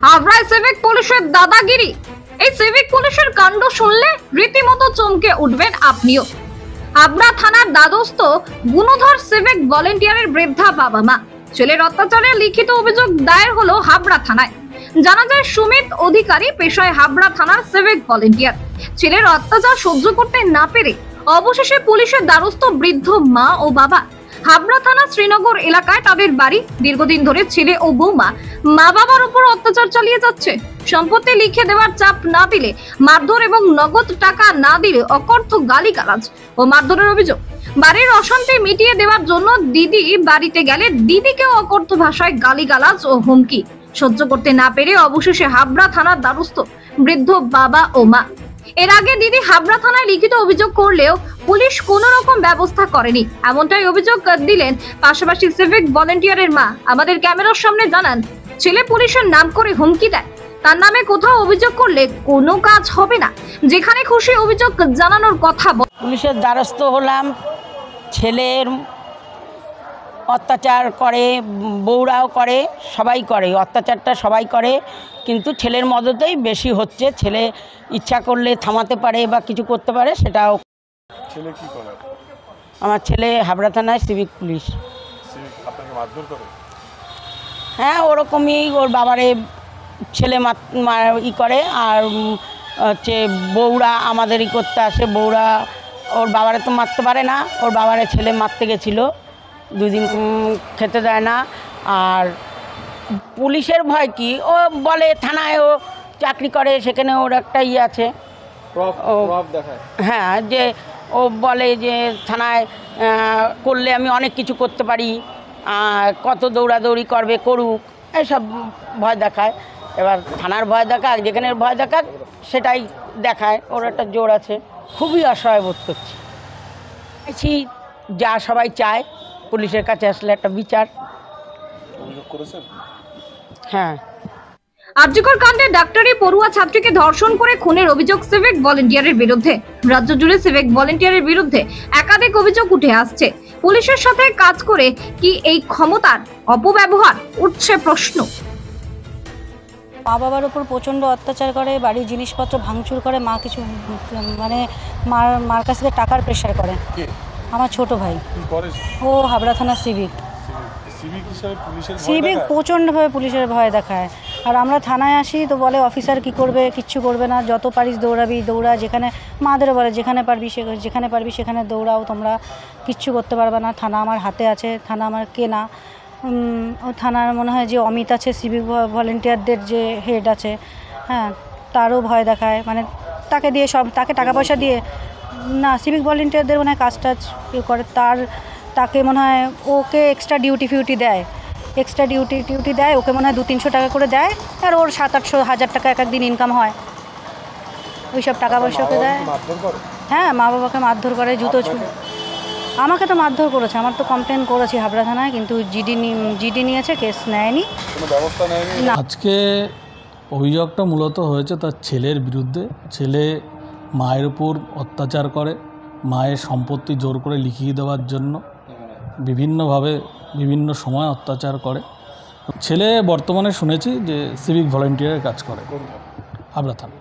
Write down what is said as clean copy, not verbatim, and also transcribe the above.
হাবড়ায় civic পুলিশের দাদাগিরি। এই civic পুলিশের কাণ্ড শুনলে রীতিমতো চমকে উঠবেন আপনিও। হাবড়া থানার দ্বাদস্থ গুণধর সিভিক ভলেন্টিয়ারের বৃদ্ধা বাবা মা ছেলের অত্যাচারে লিখিত অভিযোগ দায়ের হলো হাবড়া থানায়। জানা যায় সুমিত অধিকারী পেশায় হাবড়া থানার সিভিক ভলেন্টিয়ার। ছেলের অত্যাচার সহ্য করতে না পেরে অবশেষে পুলিশের দ্বারস্থ বৃদ্ধ মা ও বাবা। হাবড়া থানা শ্রীনগর এলাকায় তাদের বাড়ি। দীর্ঘদিন ধরে ছেলে ও বৌমা মা বাবার উপর অত্যাচার চালিয়ে যাচ্ছে। সম্পত্তি লিখে দেওয়ার চাপ না দিলে মারধর এবং নগদ টাকা না দিলে অকথ্য গালিগালাজ ও মারধরের অভিযোগ। বাড়ির অশান্তি মিটিয়ে দেওয়ার জন্য দিদি বাড়িতে গেলে দিদিকেও অকথ্য ভাষায় গালিগালাজ ও হুমকি সহ্য করতে না পেরে অবশেষে হাবড়া থানার দ্বারস্থ বৃদ্ধ বাবা ও মা। এর আগে দিদি হাবড়া থানায় লিখিত অভিযোগ করলেও পুলিশ কোনো রকম ব্যবস্থা করেনি, এমনটাই অভিযোগ দিলেন পাশাপাশি সিভিক ভলেন্টিয়ারের মা আমাদের ক্যামেরার সামনে জানান, ছেলে পুলিশের নাম করে হুমকি দেয়। তার নামে কোথাও অভিযোগ করলে কোনো কাজ হবে না, যেখানে খুশি অভিযোগ জানানোর কথা। পুলিশের দ্বারস্থ হলাম, ছেলের অত্যাচার করে, বউরাও করে, সবাই করে, অত্যাচারটা সবাই করে, কিন্তু ছেলের মদতেই বেশি হচ্ছে। ছেলে ইচ্ছা করলে থামাতে পারে বা কিছু করতে পারে, সেটাও। ছেলে কি করে? আমার ছেলে হাবড়া থানায় সিভিক পুলিশ। আপনাকে মারধর করে? হ্যাঁ, ওরকমই। ওর বাবারে ছেলে ই করে, আর হচ্ছে বউরা আমাদেরই করতে আসে। বউরা ওর বাবারে তো মারতে পারে না, ওর বাবারে ছেলে মারতে গেছিলো, 2 দিন খেতে দেয় না। আর পুলিশের ভয় কি, ও বলে থানায় ও চাকরি করে, সেখানে ওর একটা ইয়ে আছে। হ্যাঁ, যে ও বলে যে থানায় করলে আমি অনেক কিছু করতে পারি, কত দৌড়াদৌড়ি করবে, করুক, এসব ভয় দেখায়। এবার থানার ভয় দেখাক, যেখানে ভয় দেখাক, সেটাই দেখায়। ওর একটা জোর আছে। খুবই অসহায় বোধ করছি। যা সবাই চায়, পুলিশের কাছে আসলে একটা বিচার। হ্যাঁ। আরজিকর কাণ্ডে ডাক্তারি পড়ুয়া ছাত্রীকে ধর্ষণ করে খুনের অভিযোগ সিভিক ভলেন্টিয়ারের বিরুদ্ধে। রাজ্য জুড়ে সিভিক ভলেন্টিয়ারের বিরুদ্ধে একাধিক অভিযোগ উঠে আসছে। পুলিশের সাথে কাজ করে কি এই ক্ষমতার অপব্যবহার, উঠছে প্রশ্ন। মা বাবার উপর প্রচণ্ড অত্যাচার করে, বাড়ির জিনিসপত্র ভাঙচুর করে, মা কিছু মানে মার কাছ থেকে টাকার প্রেশার করে। আমার ছোট ভাই, ও হাবড়া থানা সিভিক। সিভিক প্রচণ্ডভাবে পুলিশের ভয় দেখায়। আর আমরা থানায় আসি তো বলে অফিসার কি করবে, কিচ্ছু করবে না, যত পারিস দৌড়াবি, দৌড়া, যেখানে মাদেরও বলে যেখানে পারবি সেখানে দৌড়াও, তোমরা কিচ্ছু করতে পারবে না, থানা আমার হাতে আছে, থানা আমার কেনা। ও থানার মনে হয় যে অমিত আছে, সিভিক ভলেন্টিয়ারদের যে হেড আছে, হ্যাঁ, তারও ভয় দেখায়। মানে তাকে দিয়ে তাকে টাকা পয়সা দিয়ে না, সিভিক ভলেন্টিয়ারদের মনে হয় কাজ টাজ করে, তাকে মনে হয় ওকে এক্সট্রা ডিউটি দেয়, এক্সট্রা ডিউটি দেয়, ওকে মনে হয় 200-300 টাকা করে দেয়। আর ওর 700-800 টাকা এক দিন ইনকাম হয়, ওইসব টাকা পয়সা ওকে দেয়। হ্যাঁ, মা বাবাকে মারধর করে, জুতো আমাকে তো মারধর করেছে। আমার তো কমপ্লেন করেছি হাবড়া থানায়, কিন্তু জিডি নিয়েছে, কেস নেয়নি। আজকে অভিযোগটা মূলত হয়েছে তার ছেলের বিরুদ্ধে। ছেলে মায়ের উপর অত্যাচার করে, মায়ের সম্পত্তি জোর করে লিখিয়ে দেওয়ার জন্য বিভিন্নভাবে বিভিন্ন সময় অত্যাচার করে। ছেলে বর্তমানে শুনেছি যে সিভিক ভলেন্টিয়ারের কাজ করে হাবড়া থানা।